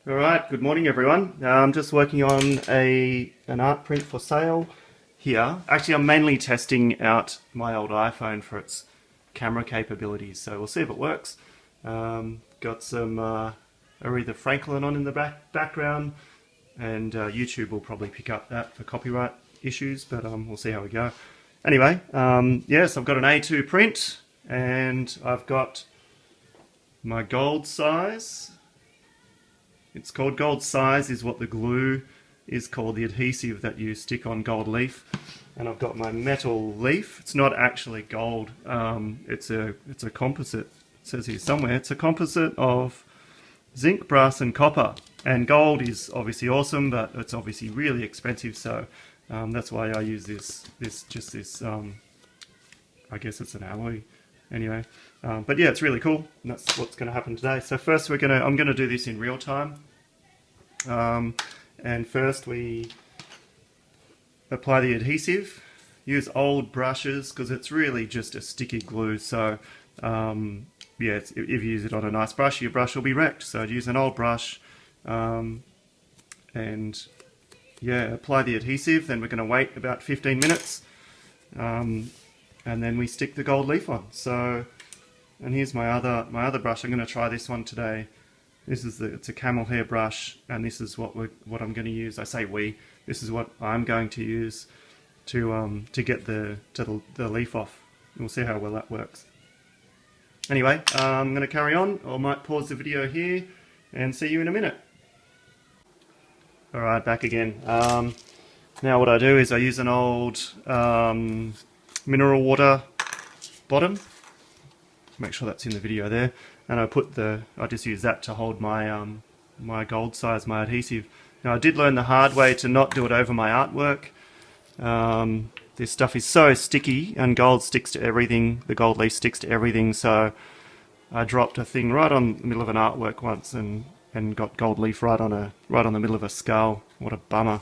Alright, good morning everyone. I'm just working on an art print for sale here. Actually, I'm mainly testing out my old iPhone for its camera capabilities, so we'll see if it works. Got some Aretha Franklin on in the background, and YouTube will probably pick up that for copyright issues, but we'll see how we go. Anyway, yes, I've got an A2 print, and I've got my gold size. It's called gold size, is what the glue is called, the adhesive that you stick on gold leaf. And I've got my metal leaf. It's not actually gold. It's a composite. It says here somewhere. It's a composite of zinc, brass, and copper. And gold is obviously awesome, but it's obviously really expensive. So that's why I use this. I guess it's an alloy. Anyway, but yeah, it's really cool, and that's what's going to happen today. So first I'm going to do this in real time, and first we apply the adhesive. Use old brushes because it's really just a sticky glue. So yeah, if you use it on a nice brush, your brush will be wrecked. So I'd use an old brush, and yeah, apply the adhesive. Then we're going to wait about 15 minutes. And then we stick the gold leaf on. So, and here's my other brush. I'm going to try this one today. It's a camel hair brush, and this is what I'm going to use. I say we. This is what I'm going to use to get the leaf off. And we'll see how well that works. Anyway, I'm going to carry on. I might pause the video here and see you in a minute. All right, back again. Now what I do is I use an old mineral water bottom. Make sure that's in the video there, and I just use that to hold my my gold size, my adhesive. Now I did learn the hard way to not do it over my artwork. This stuff is so sticky, and gold sticks to everything. The gold leaf sticks to everything, so I dropped a thing right on the middle of an artwork once, and got gold leaf right on the middle of a skull. What a bummer.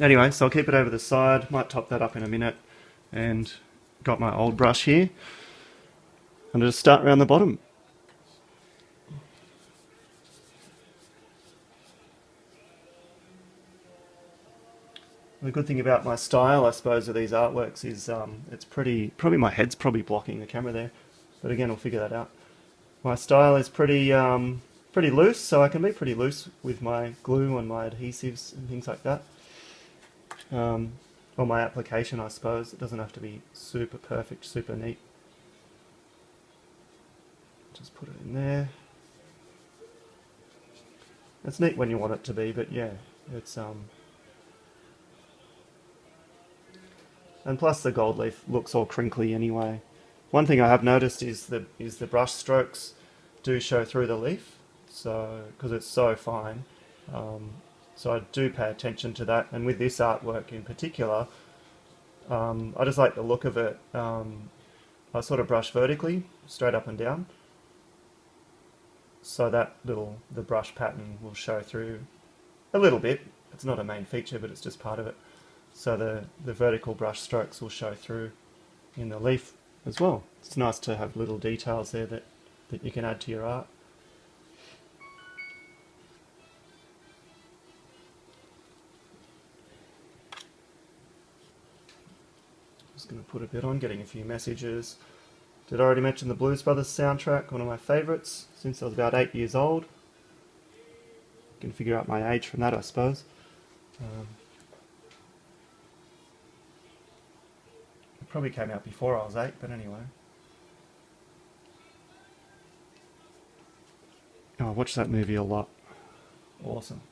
Anyway, so I'll keep it over the side, might top that up in a minute, and got my old brush here. I'm going to start around the bottom. The good thing about my style, I suppose, of these artworks is it's probably my head's probably blocking the camera there, but again, we'll figure that out. My style is pretty loose, so I can be pretty loose with my glue and my adhesives and things like that. Or my application, I suppose. It doesn't have to be super perfect, super neat. Just put it in there. It's neat when you want it to be, but yeah, it's and plus the gold leaf looks all crinkly anyway. One thing I have noticed is the brush strokes do show through the leaf, so because it's so fine. So I do pay attention to that, and with this artwork in particular, I just like the look of it. I sort of brush vertically, straight up and down, so that the brush pattern will show through a little bit. It's not a main feature, but it's just part of it. So the vertical brush strokes will show through in the leaf as well. It's nice to have little details there that you can add to your art. Just going to put a bit on, getting a few messages. Did I already mention the Blues Brothers soundtrack? One of my favourites since I was about 8 years old. You can figure out my age from that, I suppose. It probably came out before I was 8, but anyway. Oh, I watched that movie a lot. Awesome.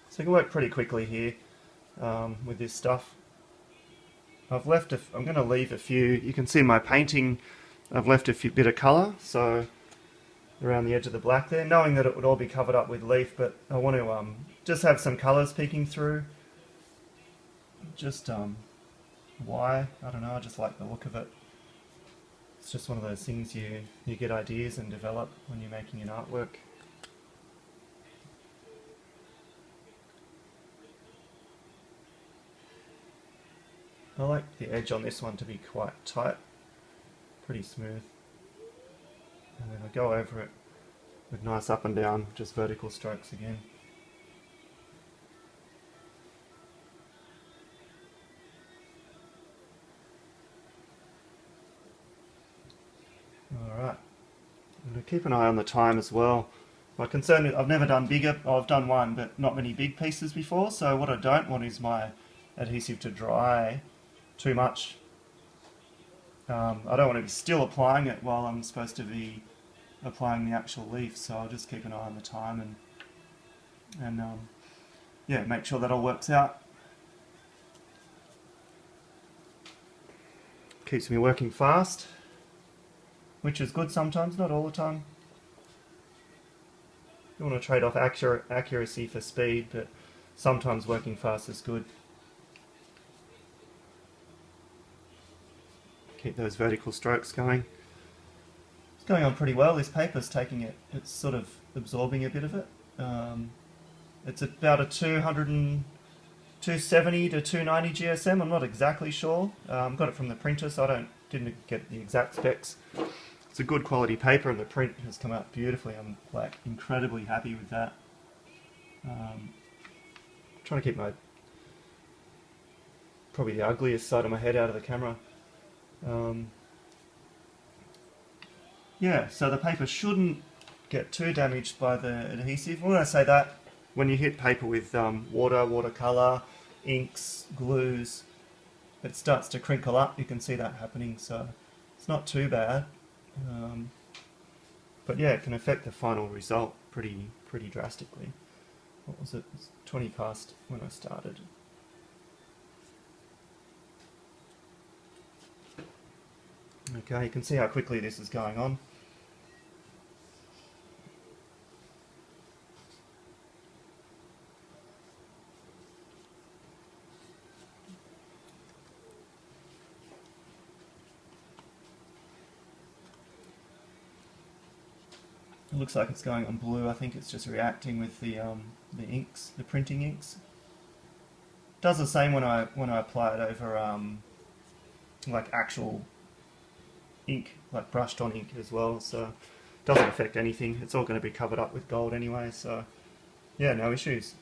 So you can work pretty quickly here with this stuff. I'm going to leave a few. You can see my painting. I've left a bit of colour, so around the edge of the black there, knowing that it would all be covered up with leaf, but I want to just have some colours peeking through. Just why? I don't know. I just like the look of it. It's just one of those things you get ideas and develop when you're making an artwork. I like the edge on this one to be quite tight, pretty smooth. And then I go over it with nice up and down, just vertical strokes again. Alright, I'm going to keep an eye on the time as well. My concern is I've never done bigger, I've done one, but not many big pieces before, so what I don't want is my adhesive to dry too much. I don't want to be still applying it while I'm supposed to be applying the actual leaf, so I'll just keep an eye on the time and yeah, make sure that all works out. Keeps me working fast, which is good sometimes, not all the time. You want to trade off accuracy for speed, but sometimes working fast is good. Keep those vertical strokes going. It's going on pretty well. This paper's taking it, it's sort of absorbing a bit of it. It's about a 270 to 290 GSM, I'm not exactly sure. Got it from the printer, so I didn't get the exact specs. It's a good quality paper and the print has come out beautifully. I'm like incredibly happy with that. Trying to keep my probably the ugliest side of my head out of the camera. Yeah, so the paper shouldn't get too damaged by the adhesive. When I say that, when you hit paper with water, watercolour, inks, glues, it starts to crinkle up. You can see that happening, so it's not too bad. But yeah, it can affect the final result pretty drastically. What was it? It's 20 past when I started. Okay, you can see how quickly this is going on. It looks like it's going on blue. I think it's just reacting with the inks, the printing inks. It does the same when I apply it over like actual ink, like brushed on ink as well. So it doesn't affect anything. It's all going to be covered up with gold anyway. So yeah, no issues.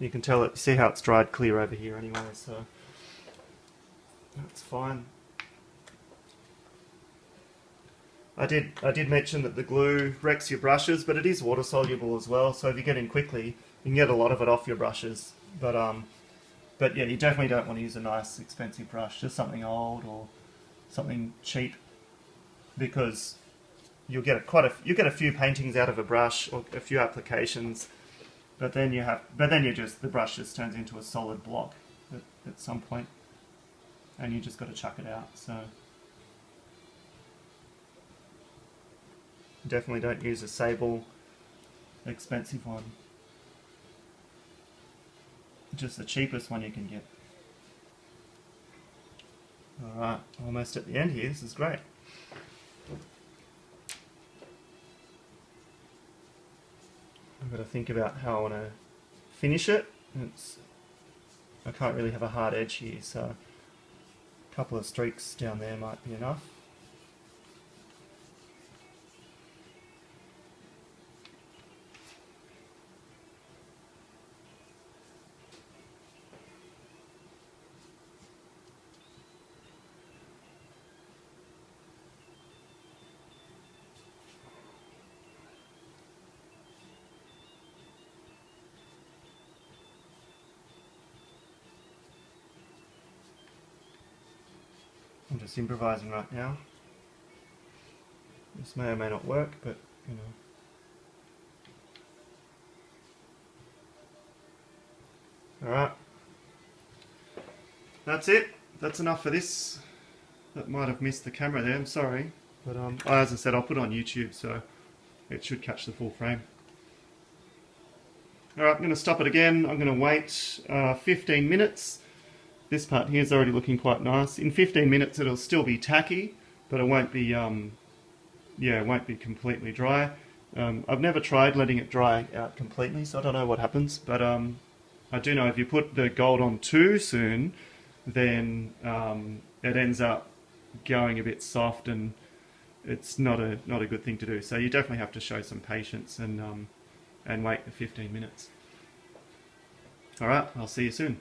You can tell it. See how it's dried clear over here anyway. So that's fine. I did mention that the glue wrecks your brushes, but it is water soluble as well, so if you get in quickly, you can get a lot of it off your brushes. But yeah, you definitely don't want to use a nice expensive brush, just something old or something cheap, because you'll get a few paintings out of a brush or a few applications, but then the brush just turns into a solid block at some point, and you just got to chuck it out. So definitely don't use a sable expensive one. Just the cheapest one you can get. Alright, almost at the end here. This is great. I've got to think about how I want to finish it. I can't really have a hard edge here, so a couple of streaks down there might be enough. I'm just improvising right now. This may or may not work, but you know. Alright. That's it. That's enough for this. That might have missed the camera there, I'm sorry. But as I said, I'll put it on YouTube, so it should catch the full frame. Alright, I'm going to stop it again. I'm going to wait 15 minutes. This part here is already looking quite nice. In 15 minutes it'll still be tacky, but it won't be, it won't be completely dry. I've never tried letting it dry out completely, so I don't know what happens, but I do know if you put the gold on too soon, then it ends up going a bit soft, and it's not a good thing to do. So you definitely have to show some patience and wait the 15 minutes. All right, I'll see you soon.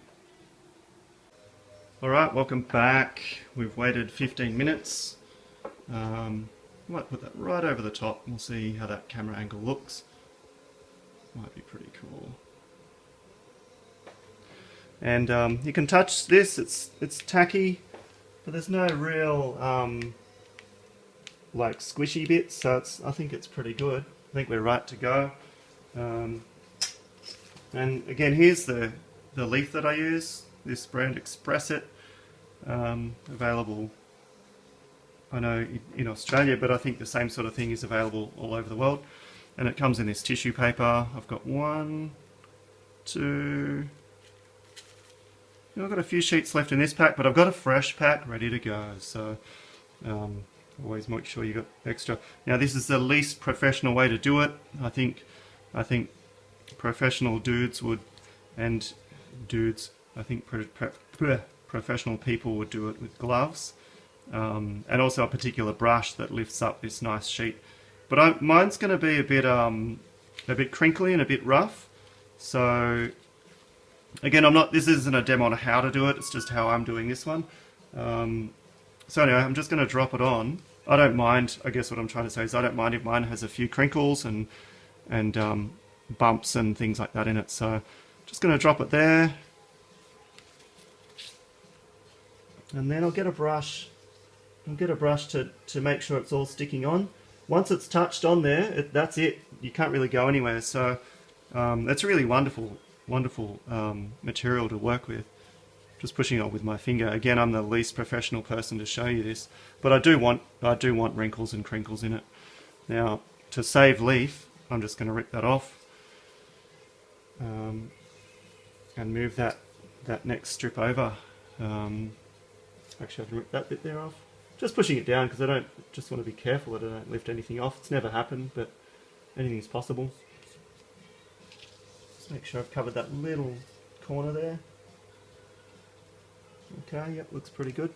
All right, welcome back. We've waited 15 minutes. Might put that right over the top. We'll see how that camera angle looks. Might be pretty cool. And you can touch this. It's tacky, but there's no real like squishy bits. So I think it's pretty good. I think we're right to go. And again, here's the leaf that I use. This brand Express It, available, I know, in Australia, but I think the same sort of thing is available all over the world. And it comes in this tissue paper. I've got 1, 2. I've got a few sheets left in this pack, but I've got a fresh pack ready to go. So always make sure you got extra. Now this is the least professional way to do it. I think professional dudes would, and dudes, I think professional people would do it with gloves, and also a particular brush that lifts up this nice sheet. But mine's going to be a bit crinkly and a bit rough. So again, this isn't a demo on how to do it. It's just how I'm doing this one. So anyway, I'm just going to drop it on. I don't mind. I guess what I'm trying to say is I don't mind if mine has a few crinkles and bumps and things like that in it. So just going to drop it there. And then I'll get a brush. I'll get a brush to make sure it's all sticking on. Once it's touched on there, that's it. You can't really go anywhere. So it's a really wonderful material to work with. Just pushing it with my finger. Again, I'm the least professional person to show you this, but I do want wrinkles and crinkles in it. Now, to save leaf, I'm just going to rip that off and move that next strip over. Actually, I can rip that bit there off. Just pushing it down because I just want to be careful that I don't lift anything off. It's never happened, but anything's possible. Just make sure I've covered that little corner there. Okay, yep, looks pretty good.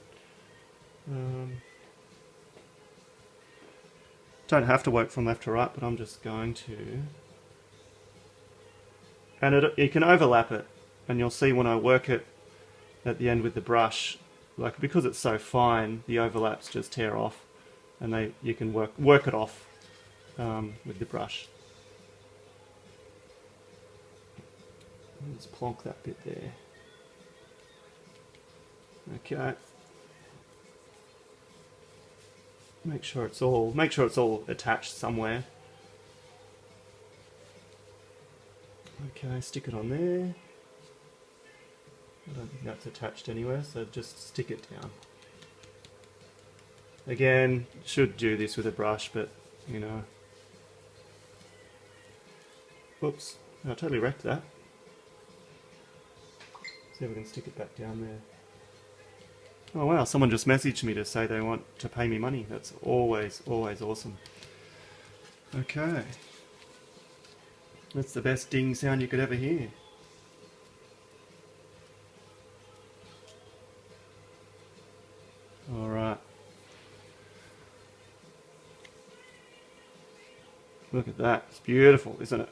Don't have to work from left to right, but I'm just going to. And you can overlap it, and you'll see when I work it at the end with the brush, like because it's so fine, the overlaps just tear off, and you can work it off with the brush. Just plonk that bit there. Okay. Make sure it's all attached somewhere. Okay, stick it on there. I don't think that's attached anywhere, so just stick it down. Again, should do this with a brush, but you know. Whoops, I totally wrecked that. See if we can stick it back down there. Oh wow, someone just messaged me to say they want to pay me money. That's always awesome. Okay. That's the best ding sound you could ever hear. Alright. Look at that. It's beautiful, isn't it?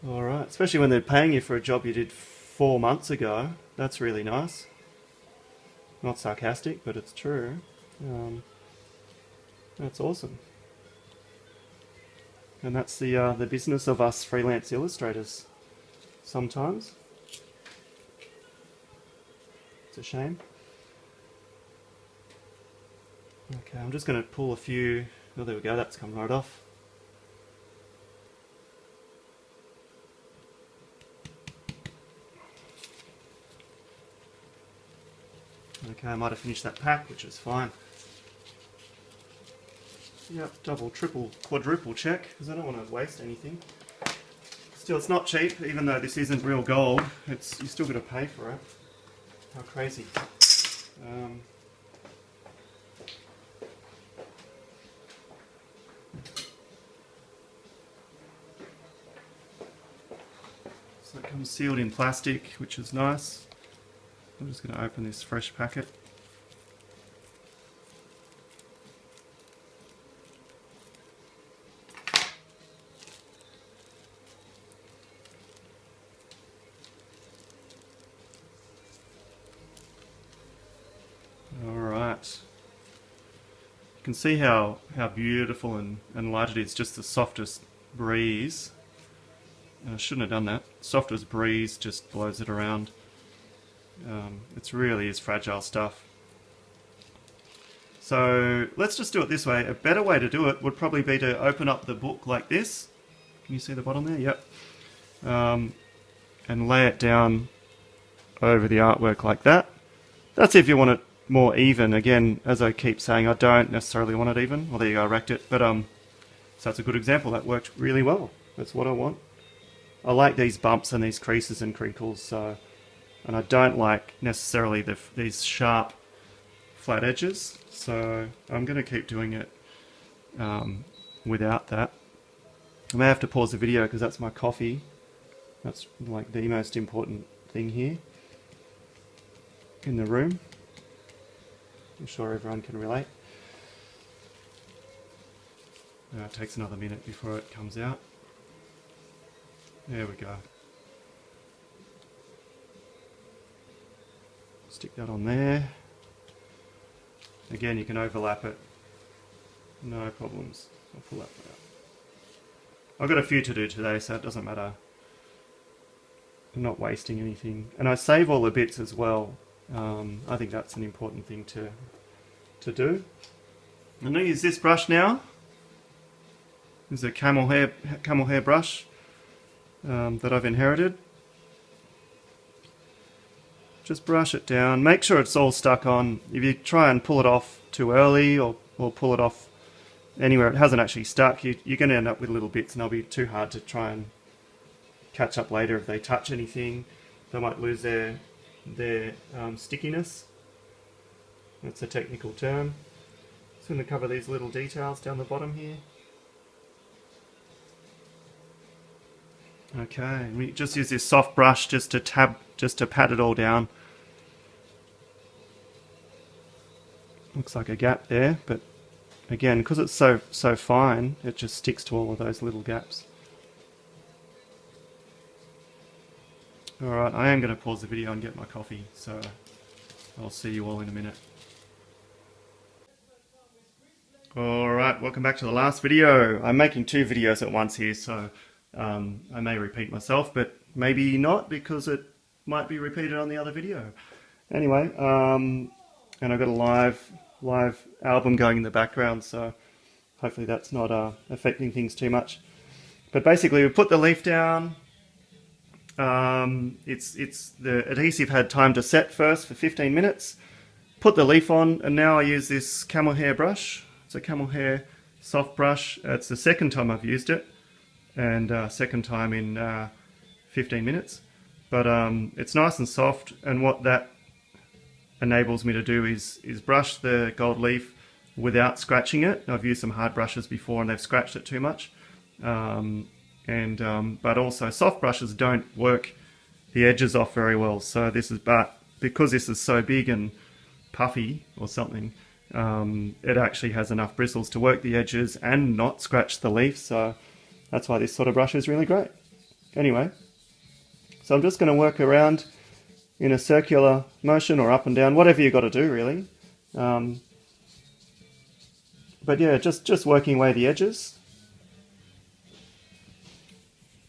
Alright, especially when they're paying you for a job you did 4 months ago. That's really nice. Not sarcastic, but it's true. That's awesome. And that's the business of us freelance illustrators. Sometimes. It's a shame. Okay, I'm just going to pull a few. Oh, there we go. That's come right off. Okay, I might have finished that pack, which is fine. Yep, double, triple, quadruple check, because I don't want to waste anything. Still, it's not cheap, even though this isn't real gold. You still got to pay for it. How crazy. So it comes sealed in plastic, which is nice. I'm just going to open this fresh packet. Alright. You can see how beautiful and light it is, just the softest breeze. And I shouldn't have done that. Softest breeze just blows it around. It really is fragile stuff. So let's just do it this way. A better way to do it would probably be to open up the book like this. Can you see the bottom there? Yep. And lay it down over the artwork like that. That's if you want it more even. Again, as I keep saying, I don't necessarily want it even. Well, there you go, I racked it. But so that's a good example. That worked really well. That's what I want. I like these bumps and these creases and crinkles. So, and I don't like necessarily these sharp flat edges. So I'm going to keep doing it without that. I may have to pause the video because that's my coffee. That's like the most important thing here in the room. I'm sure everyone can relate. It takes another minute before it comes out. There we go. Stick that on there. Again, you can overlap it. No problems. I'll pull that out. I've got a few to do today, so it doesn't matter. I'm not wasting anything. And I save all the bits as well. I think that's an important thing to do. I'm going to use this brush now. This is a camel hair brush that I've inherited. Just brush it down. Make sure it's all stuck on. If you try and pull it off too early or pull it off anywhere it hasn't actually stuck, you're going to end up with little bits and they'll be too hard to try and catch up later if they touch anything. They might lose their stickiness. That's a technical term. Just going to cover these little details down the bottom here. Okay, we just use this soft brush just to pat it all down. Looks like a gap there, but again, because it's so fine, it just sticks to all of those little gaps. Alright, I am going to pause the video and get my coffee, so I'll see you all in a minute. Alright, welcome back to the last video. I'm making two videos at once here, so I may repeat myself, but maybe not, because it might be repeated on the other video. Anyway, and I've got a live album going in the background, so hopefully that's not affecting things too much. But basically, we put the leaf down. The adhesive had time to set first for 15 minutes. Put the leaf on, and now I use this camel hair brush. It's a camel hair soft brush. It's the second time I've used it, and second time in 15 minutes. But it's nice and soft, and what that enables me to do is brush the gold leaf without scratching it. I've used some hard brushes before and they've scratched it too much. But also soft brushes don't work the edges off very well. So because this is so big and puffy or something, it actually has enough bristles to work the edges and not scratch the leaf. So that's why this sort of brush is really great. Anyway, so I'm just going to work around in a circular motion or up and down, whatever you got to do really. But yeah, just working away the edges.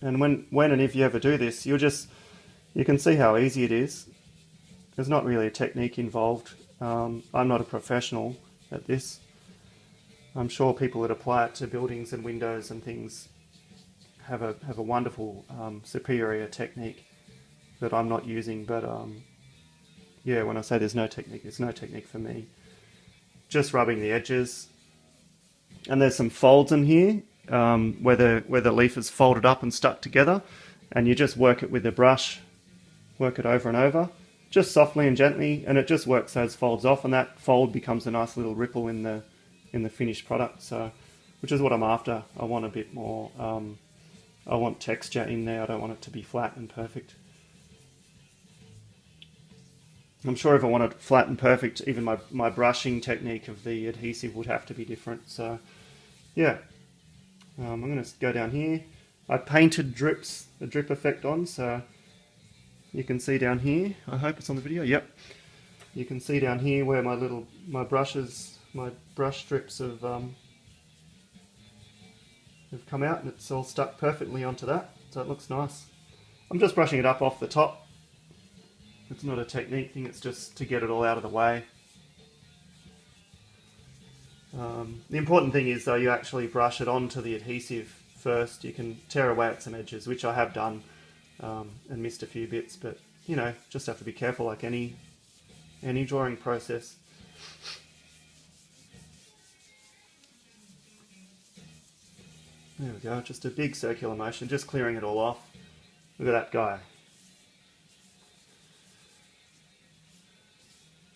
And when and if you ever do this, you can see how easy it is. There's not really a technique involved. I'm not a professional at this. I'm sure people that apply it to buildings and windows and things have a wonderful superior technique that I'm not using. But yeah, when I say there's no technique, there's no technique for me. Just rubbing the edges. And there's some folds in here where the leaf is folded up and stuck together, and you just work it with the brush, work it over and over, just softly and gently, and it just works those folds off, and that fold becomes a nice little ripple in the finished product. So, which is what I'm after. I want a bit more I want texture in there, I don't want it to be flat and perfect. I'm sure if I want it flat and perfect, even my brushing technique of the adhesive would have to be different. So yeah, I'm going to go down here. I painted the drip effect on, so you can see down here. I hope it's on the video. Yep, you can see down here where my brush strips have come out, and it's all stuck perfectly onto that, so it looks nice. I'm just brushing it up off the top. It's not a technique thing, it's just to get it all out of the way. The important thing is though, you actually brush it onto the adhesive first. You can tear away at some edges, which I have done, and missed a few bits, but you know, just have to be careful like any drawing process. There we go, just a big circular motion, just clearing it all off. Look at that guy.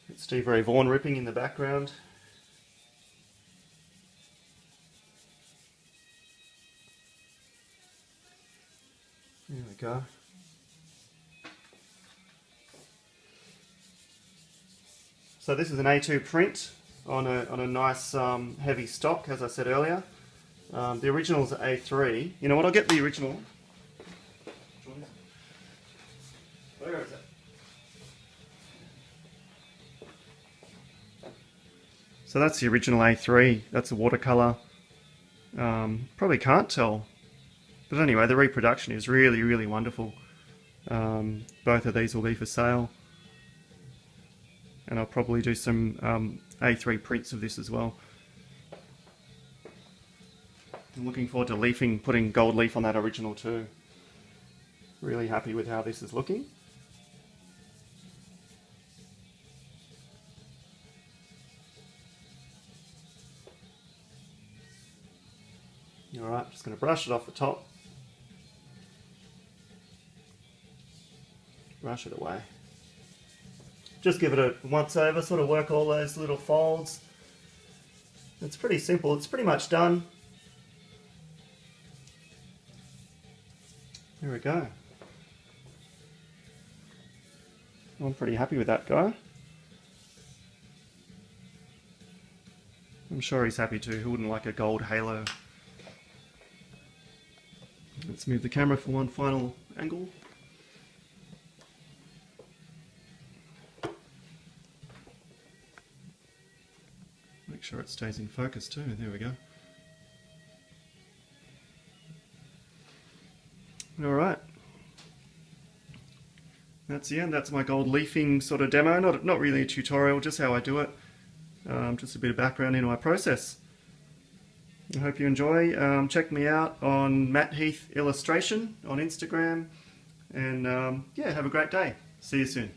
It's Steve Ray Vaughan ripping in the background. There we go. So this is an A2 print on a nice heavy stock, as I said earlier. The original is A3. You know what? I'll get the original. Where is it? So that's the original A3. That's a watercolor. Probably can't tell, but anyway, the reproduction is really, really wonderful. Both of these will be for sale, and I'll probably do some A3 prints of this as well. I'm looking forward to putting gold leaf on that original too. Really happy with how this is looking. Alright, just going to brush it off the top. Brush it away. Just give it a once over, sort of work all those little folds. It's pretty simple, it's pretty much done. There we go. I'm pretty happy with that guy. I'm sure he's happy too, who wouldn't like a gold halo? Let's move the camera for one final angle. Make sure it stays in focus too, there we go. Alright. That's the end, that's my gold leafing sort of demo, not really a tutorial, just how I do it. Just a bit of background into my process. I hope you enjoy. Check me out on Matt Heath Illustration on Instagram, and yeah, have a great day. See you soon.